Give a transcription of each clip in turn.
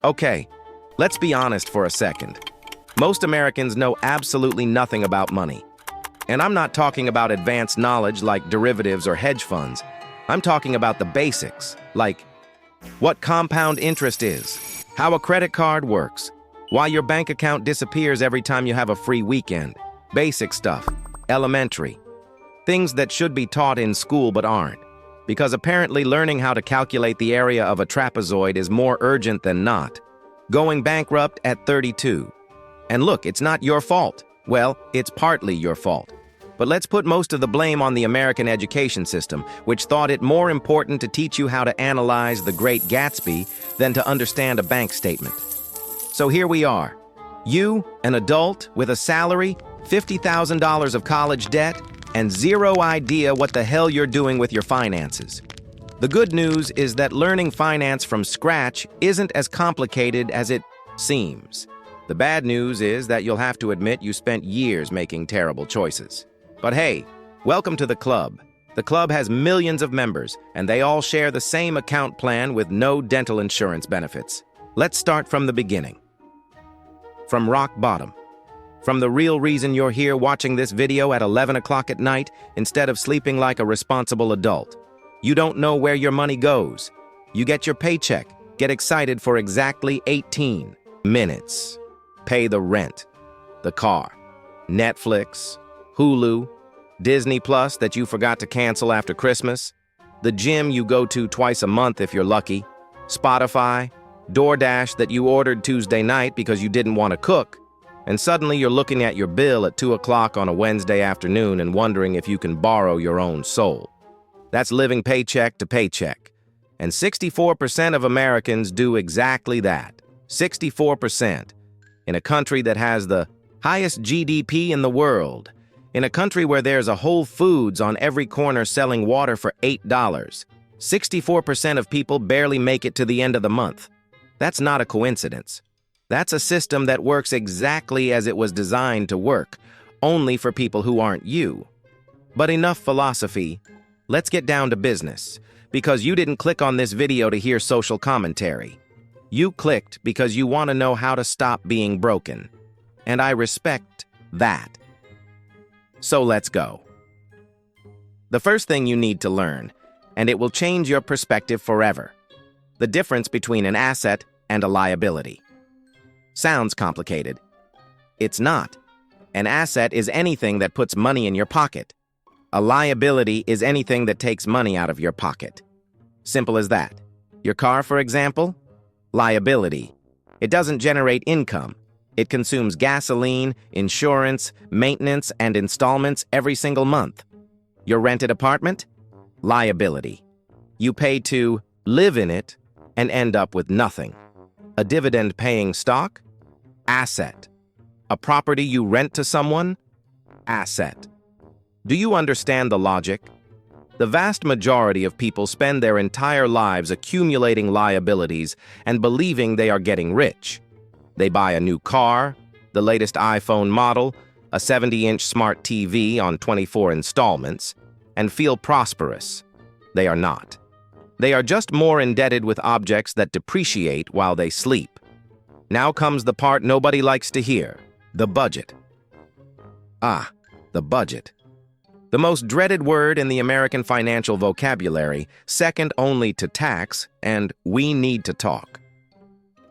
Okay, let's be honest for a second. Most Americans know absolutely nothing about money. And I'm not talking about advanced knowledge like derivatives or hedge funds. I'm talking about the basics, like what compound interest is, how a credit card works, why your bank account disappears every time you have a free weekend. Basic stuff, elementary. Things that should be taught in school but aren't. Because apparently learning how to calculate the area of a trapezoid is more urgent than not. Going bankrupt at 32. And look, it's not your fault. Well, it's partly your fault. But let's put most of the blame on the American education system, which thought it more important to teach you how to analyze The Great Gatsby than to understand a bank statement. So here we are. You, an adult with a salary, $50,000 of college debt, and zero idea what the hell you're doing with your finances. The good news is that learning finance from scratch isn't as complicated as it seems. The bad news is that you'll have to admit you spent years making terrible choices. But hey, welcome to the club. The club has millions of members, and they all share the same account plan with no dental insurance benefits. Let's start from the beginning. From rock bottom. From the real reason you're here watching this video at 11 o'clock at night instead of sleeping like a responsible adult. You don't know where your money goes. You get your paycheck, get excited for exactly 18 minutes. Pay the rent, the car, Netflix, Hulu, Disney Plus that you forgot to cancel after Christmas, the gym you go to twice a month if you're lucky, Spotify, DoorDash that you ordered Tuesday night because you didn't want to cook, and suddenly you're looking at your bill at 2 o'clock on a Wednesday afternoon and wondering if you can borrow your own soul. That's living paycheck to paycheck. And 64% of Americans do exactly that. 64%. In a country that has the highest GDP in the world. In a country where there's a Whole Foods on every corner selling water for $8. 64% of people barely make it to the end of the month. That's not a coincidence. That's a system that works exactly as it was designed to work, only for people who aren't you. But enough philosophy. Let's get down to business, because you didn't click on this video to hear social commentary. You clicked because you want to know how to stop being broken. And I respect that. So let's go. The first thing you need to learn, and it will change your perspective forever, the difference between an asset and a liability. Sounds complicated. It's not. An asset is anything that puts money in your pocket. A liability is anything that takes money out of your pocket. Simple as that. Your car, for example? Liability. It doesn't generate income. It consumes gasoline, insurance, maintenance, and installments every single month. Your rented apartment? Liability. You pay to live in it and end up with nothing. A dividend-paying stock? Asset. A property you rent to someone? Asset. Do you understand the logic? The vast majority of people spend their entire lives accumulating liabilities and believing they are getting rich. They buy a new car, the latest iPhone model, a 70-inch smart TV on 24 installments, and feel prosperous. They are not. They are just more indebted with objects that depreciate while they sleep. Now comes the part nobody likes to hear, the budget. Ah, the budget. The most dreaded word in the American financial vocabulary, second only to tax and we need to talk.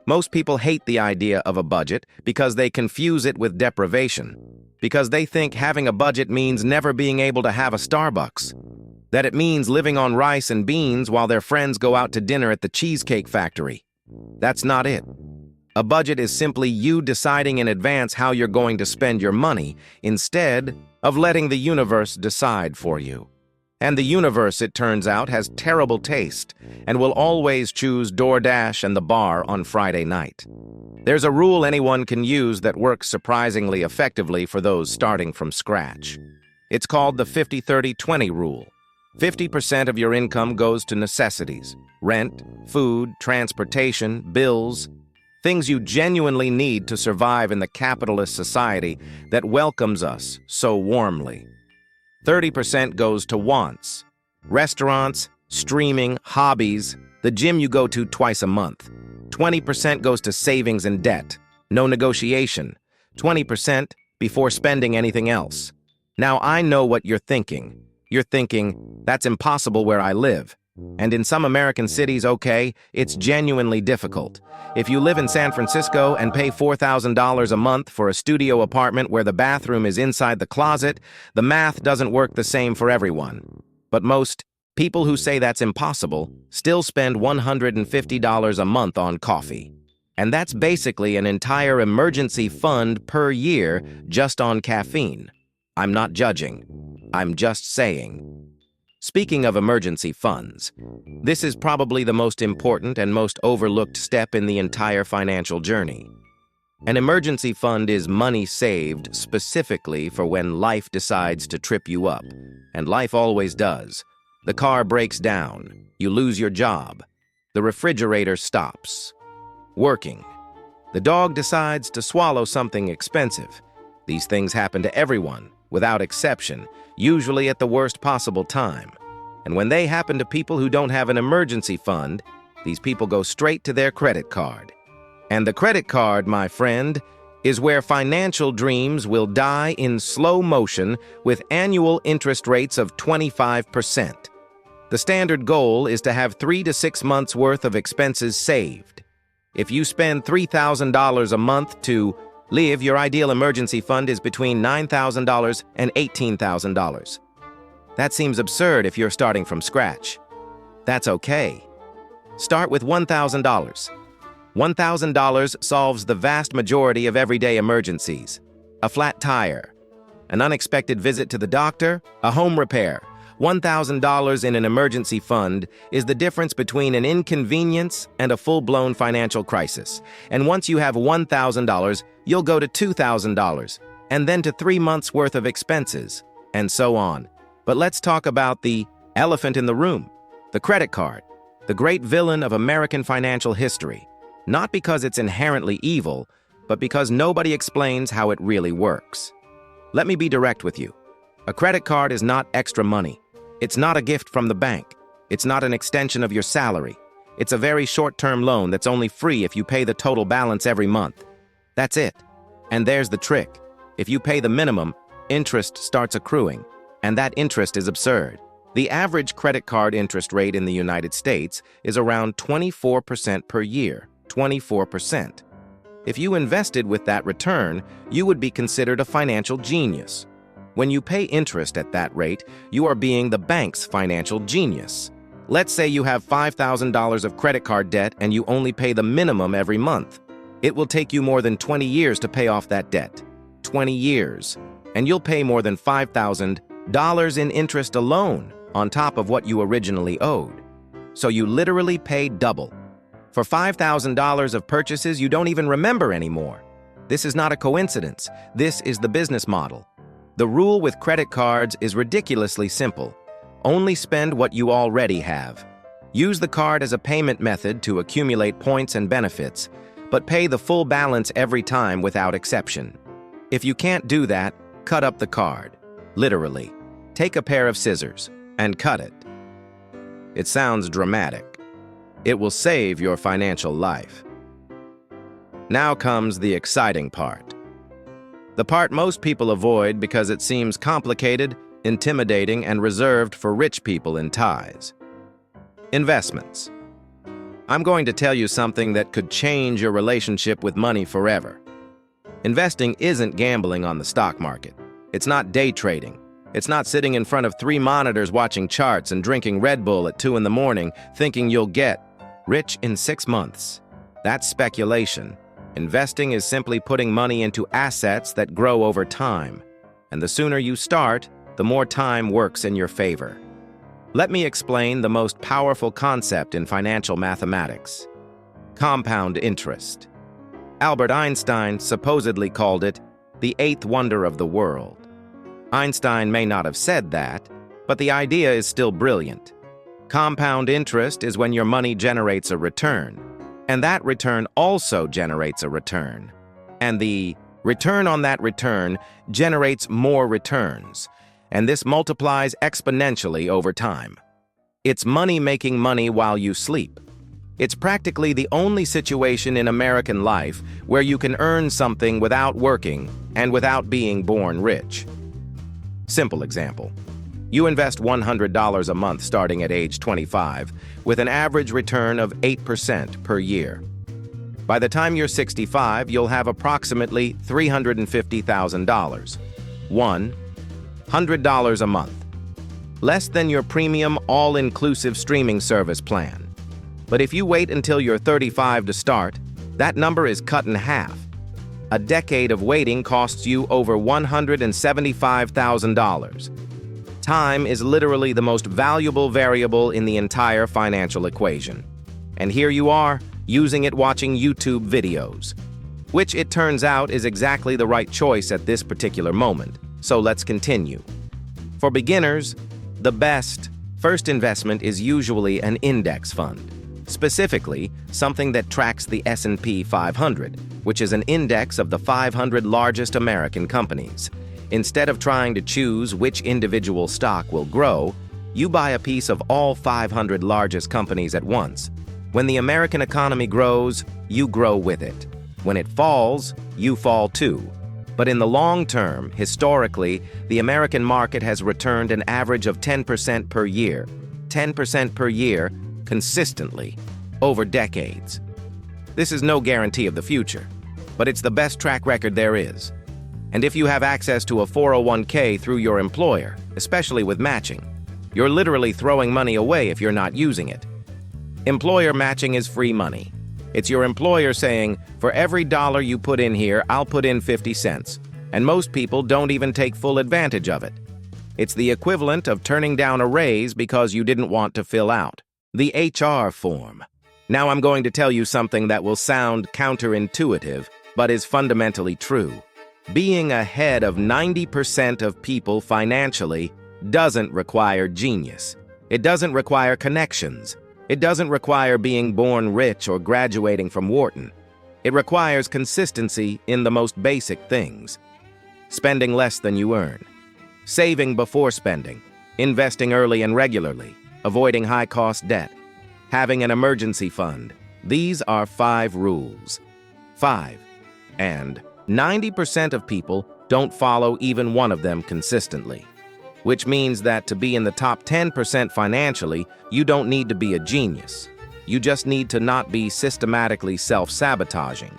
Most people hate the idea of a budget because they confuse it with deprivation, because they think having a budget means never being able to have a Starbucks, that it means living on rice and beans while their friends go out to dinner at the Cheesecake Factory. That's not it. A budget is simply you deciding in advance how you're going to spend your money instead of letting the universe decide for you. And the universe, it turns out, has terrible taste and will always choose DoorDash and the bar on Friday night. There's a rule anyone can use that works surprisingly effectively for those starting from scratch. It's called the 50-30-20 rule. 50% of your income goes to necessities: rent, food, transportation, bills, things you genuinely need to survive in the capitalist society that welcomes us so warmly. 30% goes to wants: restaurants, streaming, hobbies, the gym you go to twice a month. 20% goes to savings and debt. No negotiation. 20% before spending anything else. Now I know what you're thinking. You're thinking, that's impossible where I live. And in some American cities, okay, it's genuinely difficult. If you live in San Francisco and pay $4,000 a month for a studio apartment where the bathroom is inside the closet, the math doesn't work the same for everyone. But most people who say that's impossible still spend $150 a month on coffee. And that's basically an entire emergency fund per year just on caffeine. I'm not judging. I'm just saying. Speaking of emergency funds, this is probably the most important and most overlooked step in the entire financial journey. An emergency fund is money saved specifically for when life decides to trip you up, and life always does. The car breaks down, you lose your job, the refrigerator stops working, the dog decides to swallow something expensive. These things happen to everyone, without exception, usually at the worst possible time. And when they happen to people who don't have an emergency fund, these people go straight to their credit card. And the credit card, my friend, is where financial dreams will die in slow motion with annual interest rates of 25%. The standard goal is to have 3 to 6 months worth of expenses saved. If you spend $3,000 a month to live, your ideal emergency fund is between $9,000 and $18,000. That seems absurd if you're starting from scratch. That's okay. Start with $1,000. $1,000 solves the vast majority of everyday emergencies. A flat tire, an unexpected visit to the doctor, a home repair. $1,000 in an emergency fund is the difference between an inconvenience and a full-blown financial crisis. And once you have $1,000, you'll go to $2,000, and then to 3 months' worth of expenses, and so on. But let's talk about the elephant in the room, the credit card, the great villain of American financial history. Not because it's inherently evil, but because nobody explains how it really works. Let me be direct with you. A credit card is not extra money. It's not a gift from the bank. It's not an extension of your salary. It's a very short-term loan that's only free if you pay the total balance every month. That's it. And there's the trick. If you pay the minimum, interest starts accruing, and that interest is absurd. The average credit card interest rate in the United States is around 24% per year. 24%. If you invested with that return, you would be considered a financial genius. When you pay interest at that rate, you are being the bank's financial genius. Let's say you have $5,000 of credit card debt and you only pay the minimum every month. It will take you more than 20 years to pay off that debt. 20 years. And you'll pay more than $5,000 in interest alone on top of what you originally owed. So you literally pay double. For $5,000 of purchases you don't even remember anymore. This is not a coincidence. This is the business model. The rule with credit cards is ridiculously simple. Only spend what you already have. Use the card as a payment method to accumulate points and benefits, but pay the full balance every time without exception. If you can't do that, cut up the card. Literally. Take a pair of scissors and cut it. It sounds dramatic. It will save your financial life. Now comes the exciting part. The part most people avoid because it seems complicated, intimidating, and reserved for rich people in ties. Investments. I'm going to tell you something that could change your relationship with money forever. Investing isn't gambling on the stock market. It's not day trading. It's not sitting in front of 3 monitors watching charts and drinking Red Bull at 2 in the morning thinking you'll get rich in 6 months. That's speculation. Investing is simply putting money into assets that grow over time. And the sooner you start, the more time works in your favor. Let me explain the most powerful concept in financial mathematics. Compound interest. Albert Einstein supposedly called it the 8th wonder of the world. Einstein may not have said that, but the idea is still brilliant. Compound interest is when your money generates a return, and that return also generates a return. And the return on that return generates more returns, and this multiplies exponentially over time. It's money making money while you sleep. It's practically the only situation in American life where you can earn something without working and without being born rich. Simple example. You invest $100 a month starting at age 25, with an average return of 8% per year. By the time you're 65, you'll have approximately $350,000. $100 a month. Less than your premium all-inclusive streaming service plan. But if you wait until you're 35 to start, that number is cut in half. A decade of waiting costs you over $175,000. Time is literally the most valuable variable in the entire financial equation. And here you are, using it watching YouTube videos, which it turns out is exactly the right choice at this particular moment. So let's continue. For beginners, the best first investment is usually an index fund, specifically something that tracks the S&P 500, which is an index of the 500 largest American companies. Instead of trying to choose which individual stock will grow, you buy a piece of all 500 largest companies at once. When the American economy grows, you grow with it. When it falls, you fall too. But in the long term, historically, the American market has returned an average of 10% per year. 10% per year, consistently, over decades. This is no guarantee of the future, but it's the best track record there is. And if you have access to a 401k through your employer, especially with matching, you're literally throwing money away if you're not using it. Employer matching is free money. It's your employer saying, for every dollar you put in here, I'll put in 50 cents. And most people don't even take full advantage of it. It's the equivalent of turning down a raise because you didn't want to fill out the HR form. Now I'm going to tell you something that will sound counterintuitive, but is fundamentally true. Being ahead of 90% of people financially doesn't require genius. It doesn't require connections. It doesn't require being born rich or graduating from Wharton. It requires consistency in the most basic things. Spending less than you earn. Saving before spending. Investing early and regularly. Avoiding high-cost debt. Having an emergency fund. These are 5 rules. 5. And 90% of people don't follow even one of them consistently. Which means that to be in the top 10% financially, you don't need to be a genius. You just need to not be systematically self-sabotaging.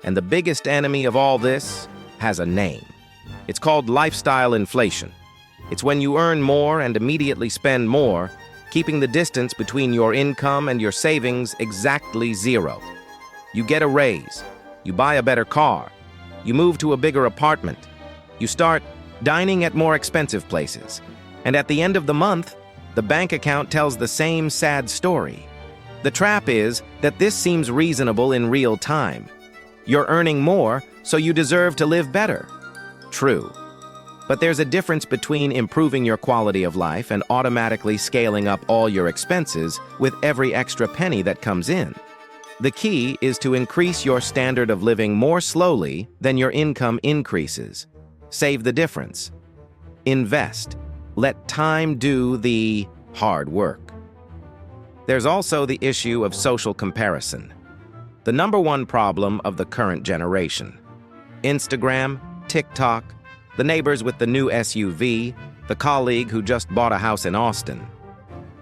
And the biggest enemy of all this has a name. It's called lifestyle inflation. It's when you earn more and immediately spend more, keeping the distance between your income and your savings exactly 0. You get a raise. You buy a better car. You move to a bigger apartment. You start dining at more expensive places. And at the end of the month, the bank account tells the same sad story. The trap is that this seems reasonable in real time. You're earning more, so you deserve to live better. True. But there's a difference between improving your quality of life and automatically scaling up all your expenses with every extra penny that comes in. The key is to increase your standard of living more slowly than your income increases. Save the difference. Invest. Let time do the hard work. There's also the issue of social comparison. The #1 problem of the current generation. Instagram, TikTok, the neighbors with the new SUV, the colleague who just bought a house in Austin.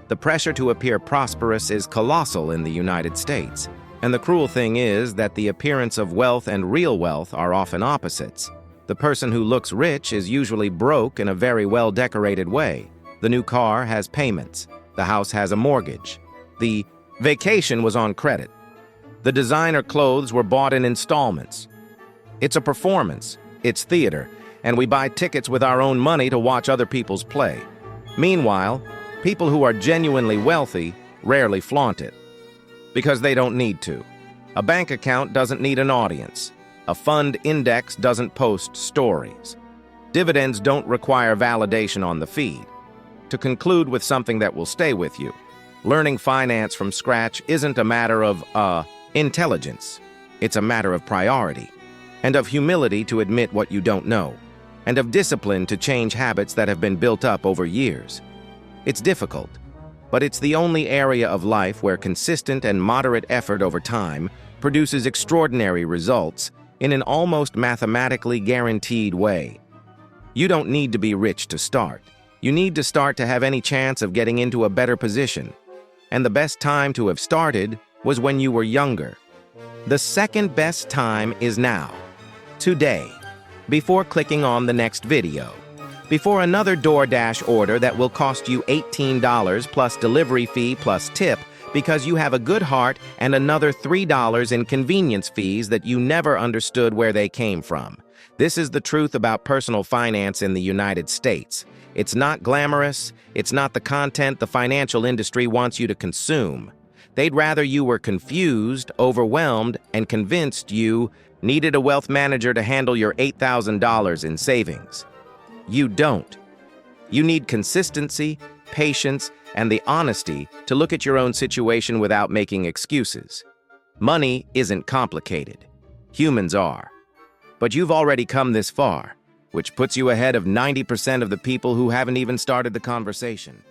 The pressure to appear prosperous is colossal in the United States. And the cruel thing is that the appearance of wealth and real wealth are often opposites. The person who looks rich is usually broke in a very well-decorated way. The new car has payments. The house has a mortgage. The vacation was on credit. The designer clothes were bought in installments. It's a performance. It's theater. And we buy tickets with our own money to watch other people's play. Meanwhile, people who are genuinely wealthy rarely flaunt it. Because they don't need to. A bank account doesn't need an audience. A fund index doesn't post stories. Dividends don't require validation on the feed. To conclude with something that will stay with you, learning finance from scratch isn't a matter of, intelligence. It's a matter of priority, and of humility to admit what you don't know, and of discipline to change habits that have been built up over years. It's difficult, but it's the only area of life where consistent and moderate effort over time produces extraordinary results in an almost mathematically guaranteed way. You don't need to be rich to start. You need to start to have any chance of getting into a better position. And the best time to have started was when you were younger. The second best time is now. Today. Before clicking on the next video. Before another DoorDash order that will cost you $18 plus delivery fee plus tip because you have a good heart and another $3 in convenience fees that you never understood where they came from. This is the truth about personal finance in the United States. It's not glamorous. It's not the content the financial industry wants you to consume. They'd rather you were confused, overwhelmed, and convinced you needed a wealth manager to handle your $8,000 in savings. You don't. You need consistency, patience, and the honesty to look at your own situation without making excuses. Money isn't complicated. Humans are. But you've already come this far, which puts you ahead of 90% of the people who haven't even started the conversation.